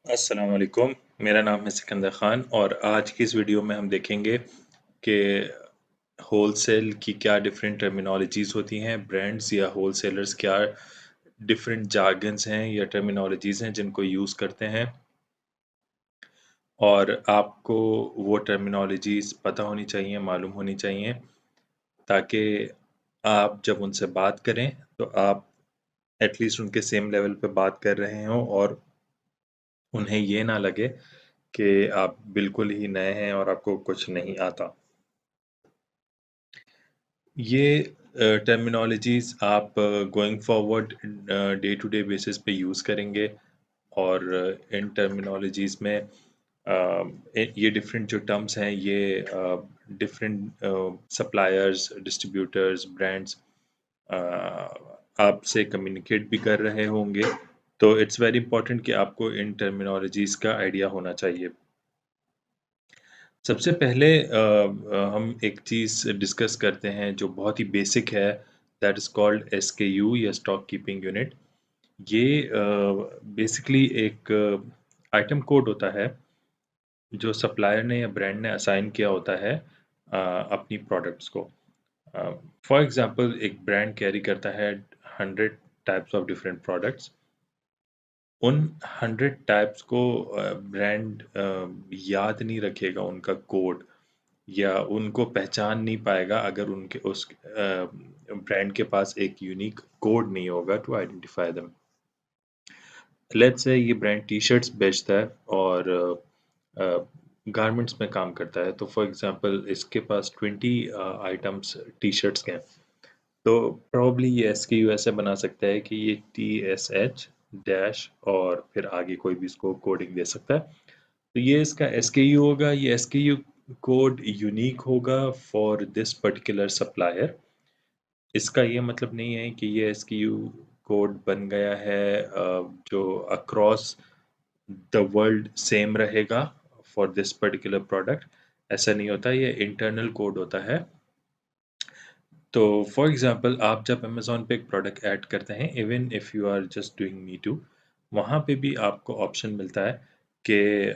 अस्सलाम वालेकुम। मेरा नाम है सिकंदर ख़ान और आज की इस वीडियो में हम देखेंगे कि होलसेल की क्या डिफरेंट टर्मिनोलॉजीज़ होती हैं, ब्रांड्स या होलसेलर्स क्या डिफरेंट जार्गन्स हैं या टर्मिनोलॉजीज़ हैं जिनको यूज़ करते हैं और आपको वो टर्मिनोलॉजीज़ पता होनी चाहिए, मालूम होनी चाहिए ताकि आप जब उनसे बात करें तो आप एटलीस्ट उनके सेम लेवल पे बात कर रहे हों और उन्हें ये ना लगे कि आप बिल्कुल ही नए हैं और आपको कुछ नहीं आता। ये टर्मिनोलॉजीज़ आप going forward day to day basis पे यूज़ करेंगे और इन टर्मिनोलॉजीज़ में ये डिफरेंट जो टर्म्स हैं ये डिफरेंट सप्लायर्स, डिस्ट्रीब्यूटर्स, ब्रांड्स आपसे कम्युनिकेट भी कर रहे होंगे, तो इट्स वेरी इंपॉर्टेंट कि आपको इन टर्मिनोलॉजीज़ का आइडिया होना चाहिए। सबसे पहले हम एक चीज़ डिस्कस करते हैं जो बहुत ही बेसिक है, दैट इज़ कॉल्ड एसकेयू या स्टॉक कीपिंग यूनिट। ये बेसिकली एक आइटम कोड होता है जो सप्लायर ने या ब्रांड ने असाइन किया होता है अपनी प्रोडक्ट्स को। फॉर एग्जांपल एक ब्रांड कैरी करता है 100 टाइप्स ऑफ डिफरेंट प्रोडक्ट्स। उन 100 टाइप्स को ब्रांड याद नहीं रखेगा उनका कोड या उनको पहचान नहीं पाएगा अगर उनके उस ब्रांड के पास एक यूनिक कोड नहीं होगा to identify them. Let's say ये ब्रांड टी शर्ट्स बेचता है और गारमेंट्स में काम करता है, तो फॉर एग्जांपल इसके पास 20 आइटम्स टी शर्ट्स के हैं, तो प्रॉब्ली ये एसकेयू ऐसे बना सकता है कि ये TSH डैश और फिर आगे कोई भी इसको कोडिंग दे सकता है। तो ये इसका एसकेयू होगा, ये एसकेयू कोड यूनिक होगा फॉर दिस पर्टिकुलर सप्लायर। इसका ये मतलब नहीं है कि ये एसकेयू कोड बन गया है जो अक्रॉस द वर्ल्ड सेम रहेगा फॉर दिस पर्टिकुलर प्रोडक्ट। ऐसा नहीं होता, ये इंटरनल कोड होता है। तो फॉर एग्जांपल आप जब अमेज़न पे एक प्रोडक्ट ऐड करते हैं, even if you are just doing me too, वहाँ पे भी आपको ऑप्शन मिलता है कि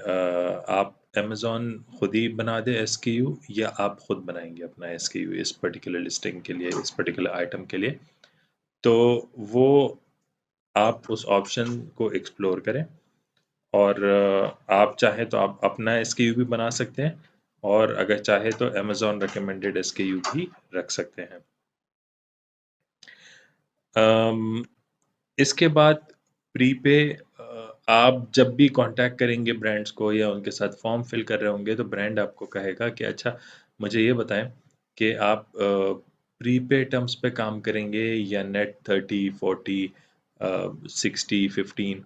आप अमेज़न खुद ही बना दे एसकेयू या आप खुद बनाएंगे अपना एसकेयू इस पर्टिकुलर लिस्टिंग के लिए, इस पर्टिकुलर आइटम के लिए। तो वो आप उस ऑप्शन को एक्सप्लोर करें और आप चाहें तो आप अपना एसकेयू भी बना सकते हैं और अगर चाहे तो अमेज़न रिकमेंडेड एसकेयू भी रख सकते हैं। अम, इसके बाद प्रीपे आप जब भी कांटेक्ट करेंगे ब्रांड्स को या उनके साथ फॉर्म फिल कर रहे होंगे तो ब्रांड आपको कहेगा कि अच्छा मुझे ये बताएं कि आप प्रीपे टर्म्स पे काम करेंगे या नेट 30 40 60 15।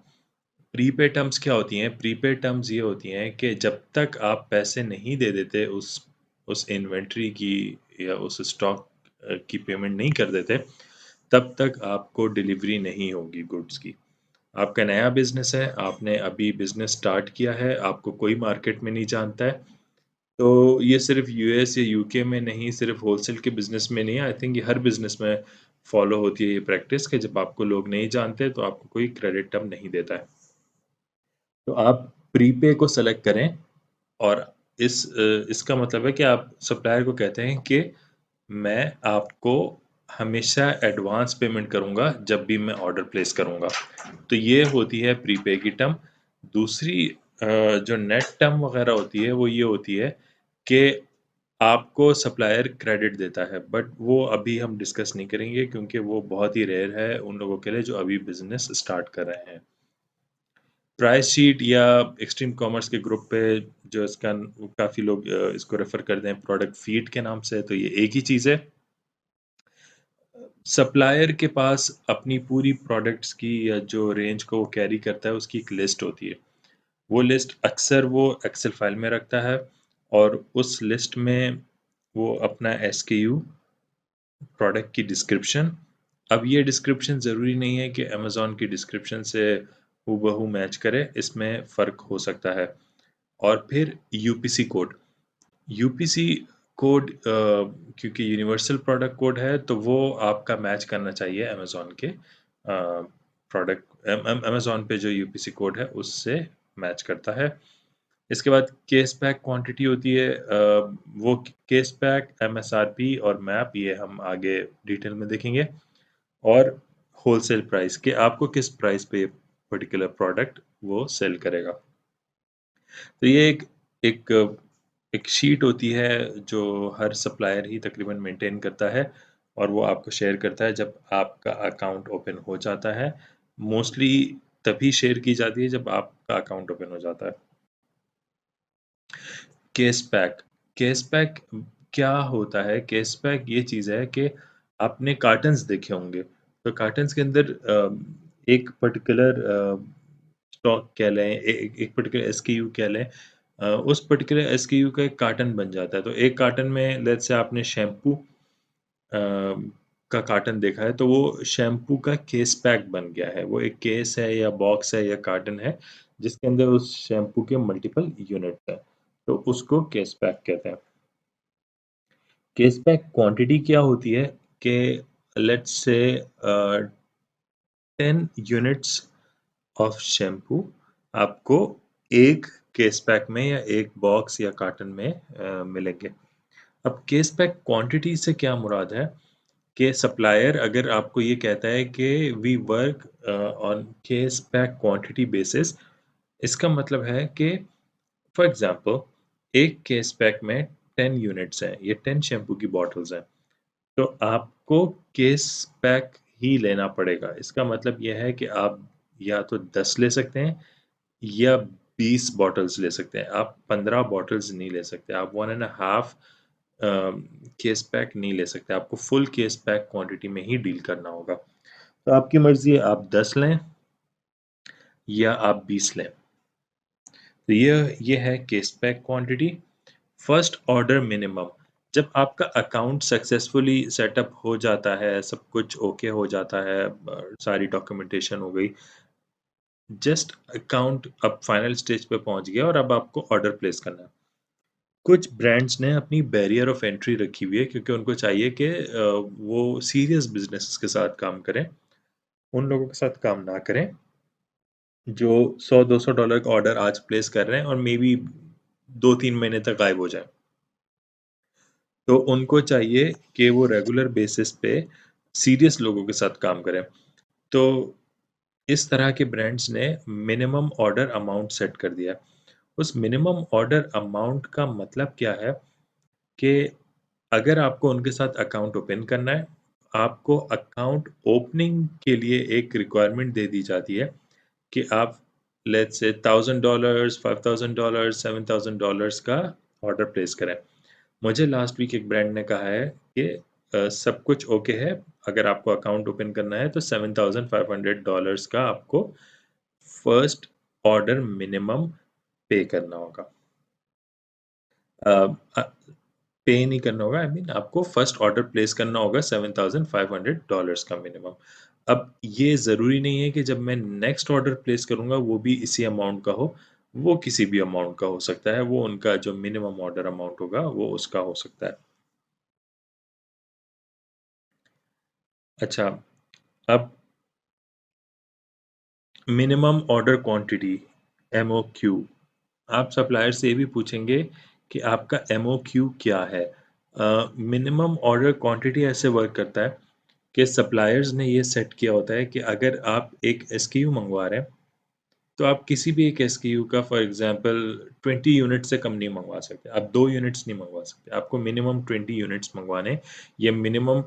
प्रीपे टर्म्स क्या होती हैं? प्रीपे टर्म्स ये होती हैं कि जब तक आप पैसे नहीं दे देते उस इन्वेंट्री की या उस स्टॉक की पेमेंट नहीं कर देते, तब तक आपको डिलीवरी नहीं होगी गुड्स की। आपका नया बिज़नेस है, आपने अभी बिज़नेस स्टार्ट किया है, आपको कोई मार्केट में नहीं जानता है, तो ये सिर्फ़ यूएस या यूके में नहीं, सिर्फ़ होलसेल के बिज़नेस में नहीं है, आई थिंक ये हर बिज़नेस में फ़ॉलो होती है ये प्रैक्टिस कि जब आपको लोग नहीं जानते, तो आपको कोई क्रेडिट टर्म नहीं देता है। तो आप प्रीपे को सेलेक्ट करें और इसका मतलब है कि आप सप्लायर को कहते हैं कि मैं आपको हमेशा एडवांस पेमेंट करूँगा जब भी मैं ऑर्डर प्लेस करूँगा। तो ये होती है प्रीपे की टर्म। दूसरी जो नेट टर्म वग़ैरह होती है वो ये होती है कि आपको सप्लायर क्रेडिट देता है, बट वो अभी हम डिस्कस नहीं करेंगे क्योंकि वो बहुत ही रेयर है उन लोगों के लिए जो अभी बिज़नेस स्टार्ट कर रहे हैं। प्राइस शीट या एक्सट्रीम कॉमर्स के ग्रुप पे जो इसका काफ़ी लोग इसको रेफ़र करते हैं प्रोडक्ट फीड के नाम से, तो ये एक ही चीज़ है। सप्लायर के पास अपनी पूरी प्रोडक्ट्स की या जो रेंज को वो कैरी करता है उसकी एक लिस्ट होती है। वो लिस्ट अक्सर वो एक्सेल फाइल में रखता है और उस लिस्ट में वो अपना एसकेयू, प्रोडक्ट की डिस्क्रिप्शन, अब ये डिस्क्रिप्शन ज़रूरी नहीं है कि अमेज़न की डिस्क्रिप्शन से हूबहू मैच करे, इसमें फ़र्क हो सकता है। और फिर यूपीसी कोड। यूपीसी कोड क्योंकि यूनिवर्सल प्रोडक्ट कोड है तो वो आपका मैच करना चाहिए अमेज़न के प्रोडक्ट अमेज़न पे जो यूपीसी कोड है उससे मैच करता है। इसके बाद केस पैक क्वांटिटी होती है, वो केस पैक, एमएसआरपी और मैप, ये हम आगे डिटेल में देखेंगे। और होलसेल प्राइस कि आपको किस प्राइस पे पर्टिकुलर प्रोडक्ट वो सेल करेगा। तो ये एक एक शीट होती है जो हर सप्लायर ही तकरीबन मेंटेन करता है, और वो आपको शेयर करता है जब आपका अकाउंट ओपन हो जाता है। मोस्टली तभी शेयर की जाती है जब आपका अकाउंट ओपन हो जाता है। केस पैक, केस पैक क्या होता है? केस पैक ये चीज़ है कि आपने कार्टन्स देखे होंगे, तो कार्टन्स के अंदर एक पर्टिकुलर स्टॉक कह लें, एक पर्टिकुलर एसकेयू कह लें, उस पर्टिकुलर एसकेयू का एक कार्टन बन जाता है। तो एक कार्टन में लेट्स से आपने शैम्पू का कार्टन देखा है, तो वो शैम्पू का केस पैक बन गया है। वो एक केस है या बॉक्स है या कार्टन है, जिसके अंदर उस शैम्पू के मल्टीपल यूनिट्स हैं। तो उसको केस पैक कहते हैं। केस पैक क्वांटिटी क्या होती है कि let's say 10 units of shampoo आपको एक केस पैक में या एक बॉक्स या कार्टन में मिलेंगे। अब केस पैक क्वांटिटी से क्या मुराद है कि सप्लायर अगर आपको ये कहता है कि we work on case pack quantity basis, इसका मतलब है कि फॉर एग्जांपल एक केस पैक में 10 यूनिट्स हैं, ये 10 शैम्पू की बॉटल्स हैं, तो आपको केस पैक ही लेना पड़ेगा। इसका मतलब यह है कि आप या तो 10 ले सकते हैं या 20 बॉटल्स ले सकते हैं। आप 15 बॉटल्स नहीं ले सकते। आप 1 एंड हाफ केस पैक नहीं ले सकते। आपको फुल केस पैक क्वांटिटी में ही डील करना होगा। तो आपकी मर्जी है, आप 10 लें या आप 20 लें। तो ये है case pack quantity. First order minimum, जब आपका अकाउंट सक्सेसफुली सेटअप हो जाता है, सब कुछ ओके हो जाता है, सारी डॉक्यूमेंटेशन हो गई, जस्ट अकाउंट अब फाइनल स्टेज पे पहुंच गया और अब आपको ऑर्डर प्लेस करना है। कुछ ब्रांड्स ने अपनी बैरियर ऑफ एंट्री रखी हुई है क्योंकि उनको चाहिए कि वो सीरियस बिजनेस के साथ काम करें, उन लोगों के साथ काम ना करें जो $100-200 का ऑर्डर आज प्लेस कर रहे हैं और मे बी 2-3 महीने तक गायब हो जाए। तो उनको चाहिए कि वो रेगुलर बेसिस पे सीरियस लोगों के साथ काम करें। तो इस तरह के ब्रांड्स ने मिनिमम ऑर्डर अमाउंट सेट कर दिया है। उस मिनिमम ऑर्डर अमाउंट का मतलब क्या है कि अगर आपको उनके साथ अकाउंट ओपन करना है, आपको अकाउंट ओपनिंग के लिए एक रिक्वायरमेंट दे दी जाती है कि आप लेट्स से $1000, $5000, $7000 का ऑर्डर प्लेस करें। मुझे लास्ट वीक एक ब्रांड ने कहा है कि सब कुछ ओके है, अगर आपको अकाउंट ओपन करना है तो $7500 का आपको फर्स्ट ऑर्डर मिनिमम पे करना होगा। अ, अ, पे नहीं करना होगा, आई मीन आपको फर्स्ट ऑर्डर प्लेस करना होगा $7500 का मिनिमम। अब ये ज़रूरी नहीं है कि जब मैं नेक्स्ट ऑर्डर प्लेस करूँगा वो भी इसी अमाउंट का हो, वो किसी भी अमाउंट का हो सकता है, वो उनका जो मिनिमम ऑर्डर अमाउंट होगा वो उसका हो सकता है। अच्छा, अब मिनिमम ऑर्डर क्वांटिटी, एमओक्यू, आप सप्लायर से ये भी पूछेंगे कि आपका एमओक्यू क्या है। मिनिमम ऑर्डर क्वांटिटी ऐसे वर्क करता है कि सप्लायर्स ने ये सेट किया होता है कि अगर आप एक एसकेयू मंगवा रहे हैं, तो आप किसी भी एक एसकेयू का फॉर एग्जांपल 20 यूनिट से कम नहीं मंगवा सकते। आप 2 यूनिट्स नहीं मंगवा सकते। आपको मिनिमम 20 यूनिट्स मंगवाने हैं, या मिनिमम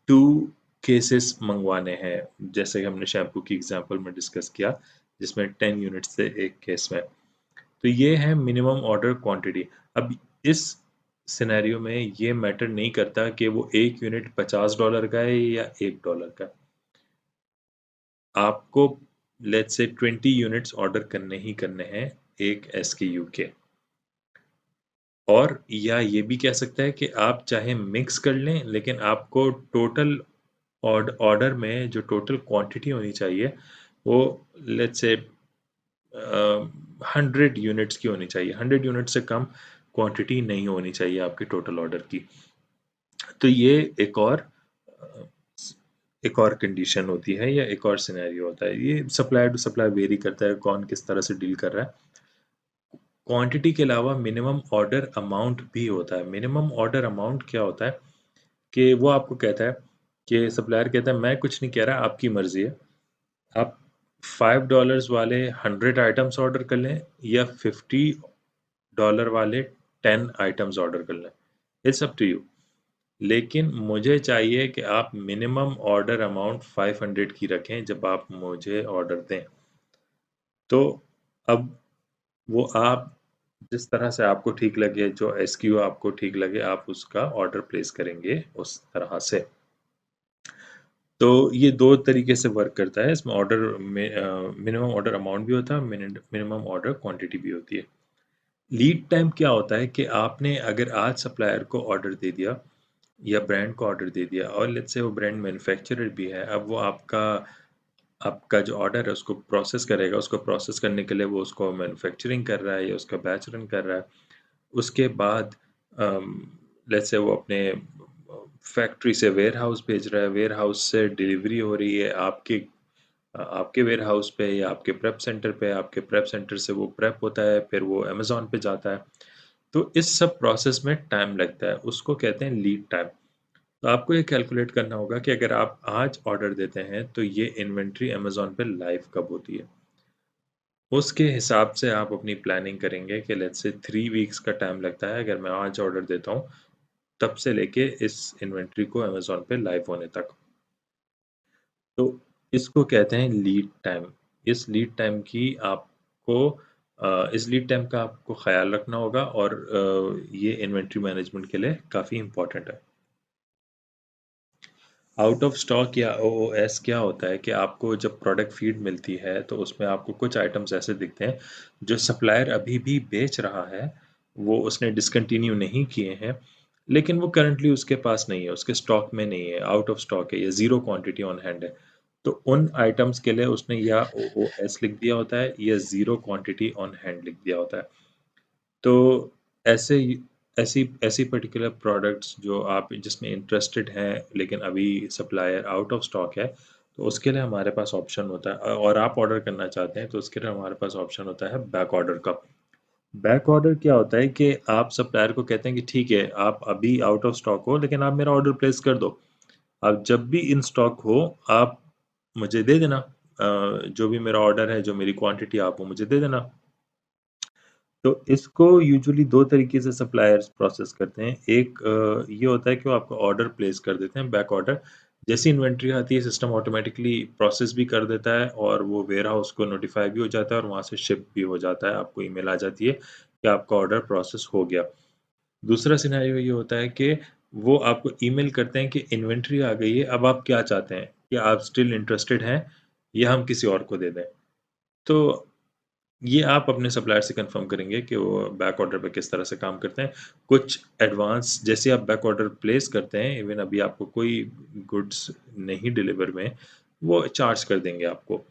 2 केसेस मंगवाने हैं। जैसे कि हमने शैम्पू की एग्जांपल में डिस्कस किया, जिसमें 10 यूनिट्स थे एक केस में। तो ये है मिनिमम ऑर्डर क्वांटिटी। अब इस सिनेरियो में ये मैटर नहीं करता कि वो 1 यूनिट $50 का है या $1 का। आपको लेट्स से 20 यूनिट्स ऑर्डर करने ही करने हैं एक एसकेयू के। और या ये भी कह सकता है कि आप चाहे मिक्स कर लें, लेकिन आपको टोटल ऑर्डर में जो टोटल क्वांटिटी होनी चाहिए वो लेट्स से 100 यूनिट्स की होनी चाहिए। 100 यूनिट से कम क्वांटिटी नहीं होनी चाहिए आपके टोटल ऑर्डर की। तो ये एक और एक और कंडीशन होती है या एक और सिनेरियो होता है। ये सप्लायर टू सप्लायर वेरी करता है, कौन किस तरह से डील कर रहा है। क्वांटिटी के अलावा मिनिमम ऑर्डर अमाउंट भी होता है। मिनिमम ऑर्डर अमाउंट क्या होता है कि वो आपको कहता है कि सप्लायर कहता है मैं कुछ नहीं कह रहा, आपकी मर्ज़ी है। आप $5 वाले 100 आइटम्स ऑर्डर कर लें या $50 वाले 10 आइटम्स ऑर्डर कर लें। It's up to you. लेकिन मुझे चाहिए कि आप मिनिमम ऑर्डर अमाउंट 500 की रखें जब आप मुझे ऑर्डर दें। तो अब वो आप जिस तरह से आपको ठीक लगे, जो एसक्यू आपको ठीक लगे, आप उसका ऑर्डर प्लेस करेंगे उस तरह से। तो ये 2 तरीके से वर्क करता है। इसमें ऑर्डर में मिनिमम ऑर्डर अमाउंट भी होता है, मिनिमम ऑर्डर क्वांटिटी भी होती है। लीड टाइम क्या होता है कि आपने अगर आज सप्लायर को ऑर्डर दे दिया या ब्रांड को ऑर्डर दे दिया और लेट्स से वो ब्रांड मैन्युफैक्चरर भी है, अब वो आपका आपका जो ऑर्डर है उसको प्रोसेस करेगा, उसको प्रोसेस करने के लिए वो उसको मैन्युफैक्चरिंग कर रहा है या उसका बैच रन कर रहा है। उसके बाद लेट्स से वो अपने फैक्ट्री से वेयरहाउस भेज रहा है, वेयरहाउस से डिलीवरी हो रही है आपके वेयरहाउस पे या आपके प्रेप सेंटर पे, आपके प्रेप सेंटर से वो प्रेप होता है, फिर वो अमेज़न पे जाता है। तो इस सब प्रोसेस में टाइम लगता है, उसको कहते हैं लीड टाइम। तो आपको ये कैलकुलेट करना होगा कि अगर आप आज ऑर्डर देते हैं, तो ये इन्वेंट्री अमेज़न पे लाइव कब होती है। उसके हिसाब से आप अपनी प्लानिंग करेंगे कि लेट्स से 3 वीक्स का टाइम लगता है अगर मैं आज ऑर्डर देता हूँ, तब से लेके इस इन्वेंट्री को अमेज़न पे लाइव होने तक। तो इसको कहते हैं लीड टाइम। इस लीड टाइम की आपको इस लीड टाइम का आपको ख़्याल रखना होगा और ये इन्वेंट्री मैनेजमेंट के लिए काफ़ी इम्पोर्टेंट है। आउट ऑफ स्टॉक या ओओएस क्या होता है कि आपको जब प्रोडक्ट फीड मिलती है तो उसमें आपको कुछ आइटम्स ऐसे दिखते हैं जो सप्लायर अभी भी बेच रहा है, वो उसने डिसकंटिन्यू नहीं किए हैं, लेकिन वो करंटली उसके पास नहीं है, उसके स्टॉक में नहीं है, आउट ऑफ स्टॉक है या ज़ीरो क्वांटिटी ऑन हैंड है। तो उन आइटम्स के लिए उसने या ओओएस लिख दिया होता है या ज़ीरो क्वांटिटी ऑन हैंड लिख दिया होता है। तो ऐसे ही ऐसी ऐसी पर्टिकुलर प्रोडक्ट्स जो आप जिसमें इंटरेस्टेड हैं लेकिन अभी सप्लायर आउट ऑफ स्टॉक है, तो उसके लिए हमारे पास ऑप्शन होता है और आप ऑर्डर करना चाहते हैं तो उसके लिए हमारे पास ऑप्शन होता है बैक ऑर्डर का। बैक ऑर्डर क्या होता है कि आप सप्लायर को कहते हैं कि ठीक है, आप अभी आउट ऑफ स्टॉक हो लेकिन आप मेरा ऑर्डर प्लेस कर दो। अब जब भी इन स्टॉक हो, आप मुझे दे देना। जो भी मेरा ऑर्डर है, जो मेरी क्वांटिटी आप वो मुझे दे देना। तो इसको यूजुअली 2 तरीके से सप्लायर्स प्रोसेस करते हैं। एक ये होता है कि वो आपको ऑर्डर प्लेस कर देते हैं, बैक ऑर्डर। जैसी इन्वेंट्री आती है, सिस्टम ऑटोमैटिकली प्रोसेस भी कर देता है और वो वेयरहाउस को नोटिफ़ाई भी हो जाता है और वहाँ से शिप भी हो जाता है। आपको ईमेल आ जाती है कि आपका ऑर्डर प्रोसेस हो गया। दूसरा सिनेरियो ये होता है कि वो आपको ईमेल करते हैं कि इन्वेंट्री आ गई है, अब आप क्या चाहते हैं? क्या आप स्टिल इंटरेस्टेड हैं या हम किसी और को दे दें? तो ये आप अपने सप्लायर से कंफर्म करेंगे कि वो बैक ऑर्डर पे किस तरह से काम करते हैं। कुछ एडवांस जैसे आप बैक ऑर्डर प्लेस करते हैं, इवन अभी आपको कोई गुड्स नहीं डिलीवर में, वो चार्ज कर देंगे आपको।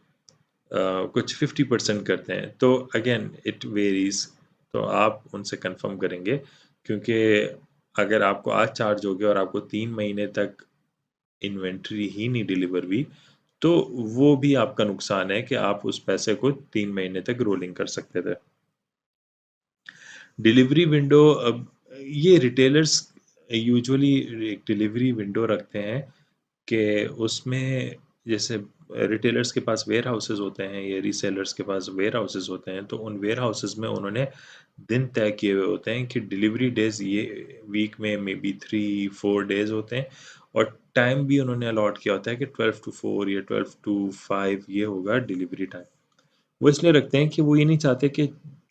कुछ 50% करते हैं, तो अगेन इट वेरीज़। तो आप उनसे कंफर्म करेंगे क्योंकि अगर आपको आज चार्ज हो गया और आपको 3 महीने तक इन्वेंट्री ही नहीं डिलीवर हुई, तो वो भी आपका नुकसान है कि आप उस पैसे को 3 महीने तक रोलिंग कर सकते थे। डिलीवरी विंडो अब ये रिटेलर्स यूजुअली एक डिलीवरी विंडो रखते हैं कि उसमें जैसे रिटेलर्स के पास वेयर हाउसेस होते हैं या रीसेलर्स के पास वेयर हाउसेस होते हैं, तो उन वेयर हाउसेस में उन्होंने दिन तय किए हुए होते हैं कि डिलीवरी डेज ये वीक में मे बी 3-4 डेज होते हैं और टाइम भी उन्होंने अलॉट किया होता है कि 12 to 4 या 12 to 5 ये होगा डिलीवरी टाइम। वो इसलिए रखते हैं कि वो ये नहीं चाहते कि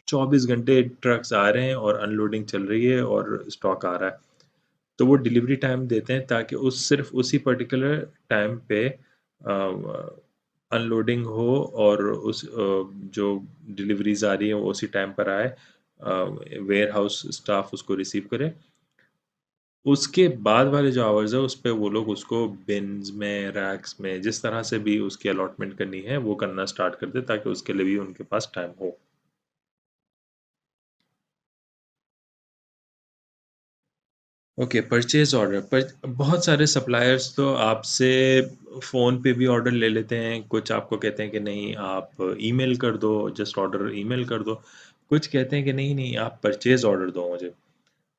24 घंटे ट्रक्स आ रहे हैं और अनलोडिंग चल रही है और स्टॉक आ रहा है। तो वो डिलीवरी टाइम देते हैं ताकि उस सिर्फ़ उसी पर्टिकुलर टाइम पे अनलोडिंग हो और जो डिलीवरीज़ आ रही है वो उसी टाइम पर आए। वेयरहाउस स्टाफ उसको रिसीव करे। उसके बाद वाले जो आवर्स है उस पे वो लोग उसको बिन्स में, रैक्स में जिस तरह से भी उसकी अलॉटमेंट करनी है वो करना स्टार्ट कर दें ताकि उसके लिए भी उनके पास टाइम हो। ओके, परचेज़ ऑर्डर पर बहुत सारे सप्लायर्स तो आपसे फ़ोन पे भी ऑर्डर ले लेते हैं, कुछ आपको कहते हैं कि नहीं आप ईमेल कर दो, जस्ट ऑर्डर ईमेल कर दो। कुछ कहते हैं कि नहीं, नहीं आप परचेज़ ऑर्डर दो मुझे।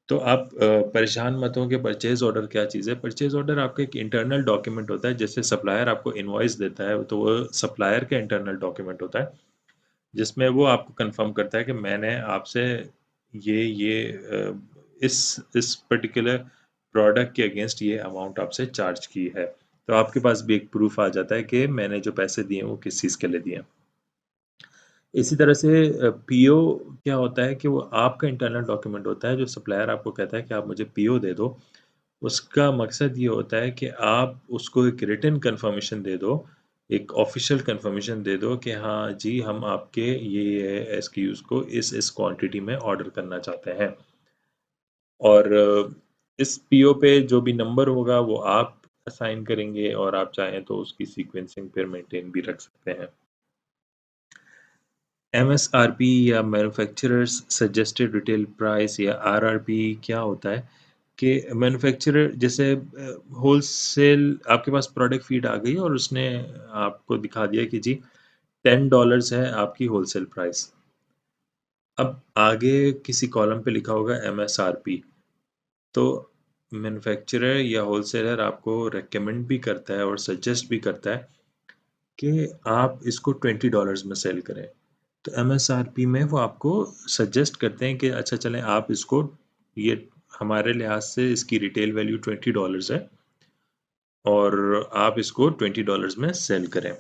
तो आप परेशान मत हो कि परचेज़ ऑर्डर क्या चीज़ है। परचेज़ ऑर्डर आपका एक इंटरनल डॉक्यूमेंट होता है, जैसे सप्लायर आपको इनवॉइस देता है, तो वो सप्लायर का इंटरनल डॉक्यूमेंट होता है, जिसमें वो आपको कन्फर्म करता है कि मैंने आपसे ये इस पर्टिकुलर प्रोडक्ट के अगेंस्ट ये अमाउंट आपसे चार्ज की है। तो आपके पास भी एक प्रूफ आ जाता है कि मैंने जो पैसे दिए हैं वो किस चीज़ के लिए दिए हैं। इसी तरह से पीओ क्या होता है कि वो आपका इंटरनल डॉक्यूमेंट होता है, जो सप्लायर आपको कहता है कि आप मुझे पीओ दे दो। उसका मकसद ये होता है कि आप उसको एक रिटन कन्फर्मेशन दे दो, एक ऑफ़िशियल कन्फर्मेशन दे दो कि हाँ जी, हम आपके ये एसक्यूज़ को इस क्वांटिटी में ऑर्डर करना चाहते हैं। और इस पीओ पे जो भी नंबर होगा वो आप असाइन करेंगे और आप चाहें तो उसकी सीक्वेंसिंग फिर मेंटेन भी रख सकते हैं। एमएसआरपी या मैन्युफैक्चरर्स सजेस्टेड रिटेल प्राइस या आरआरपी क्या होता है कि मैन्युफैक्चरर जैसे होलसेल आपके पास प्रोडक्ट फीड आ गई और उसने आपको दिखा दिया कि जी $10 है आपकी होलसेल प्राइस। अब आगे किसी कॉलम पे लिखा होगा एमएसआरपी, तो मैन्युफैक्चरर या होलसेलर आपको रेकमेंड भी करता है और सजेस्ट भी करता है कि आप इसको $20 में सेल करें। तो एमएसआरपी में वो आपको सजेस्ट करते हैं कि अच्छा चलें आप इसको ये हमारे लिहाज से इसकी रिटेल वैल्यू $20 है और आप इसको $20 में सेल करें।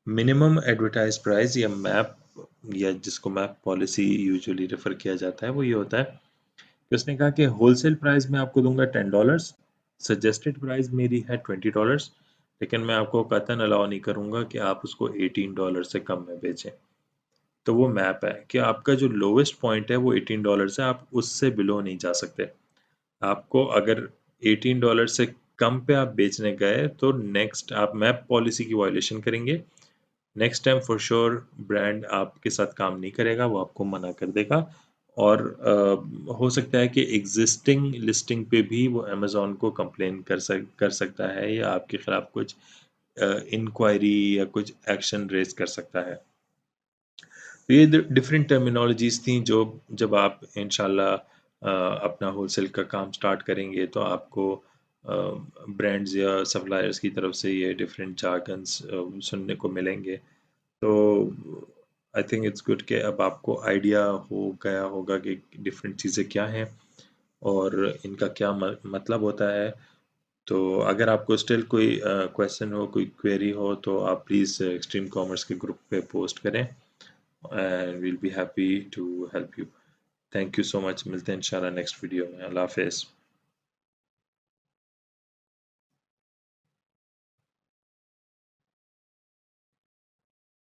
मिनिमम एडवर्टाइज प्राइस या मैप या जिसको मैप पॉलिसी यूजुअली रेफर किया जाता है वो ये होता है कि उसने कहा कि होलसेल प्राइस में आपको दूंगा $10, सजेस्टेड प्राइस मेरी है $20, लेकिन मैं आपको कतई अलाउ नहीं करूंगा कि आप उसको $18 से कम में बेचें। तो वो मैप है कि आपका जो लोवेस्ट पॉइंट है वो $18 है, आप उससे बिलो नहीं जा सकते। आपको अगर $18 से कम पे आप बेचने गए तो नेक्स्ट आप मैप पॉलिसी की वायलेशन करेंगे। Next time for sure brand आपके साथ काम नहीं करेगा, वो आपको मना कर देगा और हो सकता है कि एग्जिस्टिंग लिस्टिंग पे भी वो अमेज़न को कंप्लेन कर सकता है या आपके खिलाफ कुछ इंक्वायरी या कुछ एक्शन रेज कर सकता है। तो ये डिफरेंट टर्मिनोलॉजीज थी जो जब आप इंशाल्लाह अपना होलसेल का काम स्टार्ट करेंगे तो आपको ब्रांड्स या सप्लायर्स की तरफ से ये डिफरेंट जार्गन्स सुनने को मिलेंगे। तो आई थिंक इट्स गुड कि अब आपको आइडिया हो गया होगा कि डिफरेंट चीज़ें क्या हैं और इनका क्या मतलब होता है। तो अगर आपको स्टिल कोई क्वेश्चन हो, कोई क्वेरी हो तो आप प्लीज़ एक्सट्रीम कॉमर्स के ग्रुप पे पोस्ट करें and we'll be happy to help you. Thank you so much. मिलते हैं इंशाल्लाह नेक्स्ट वीडियो में। अल्लाह हाफ़िज़।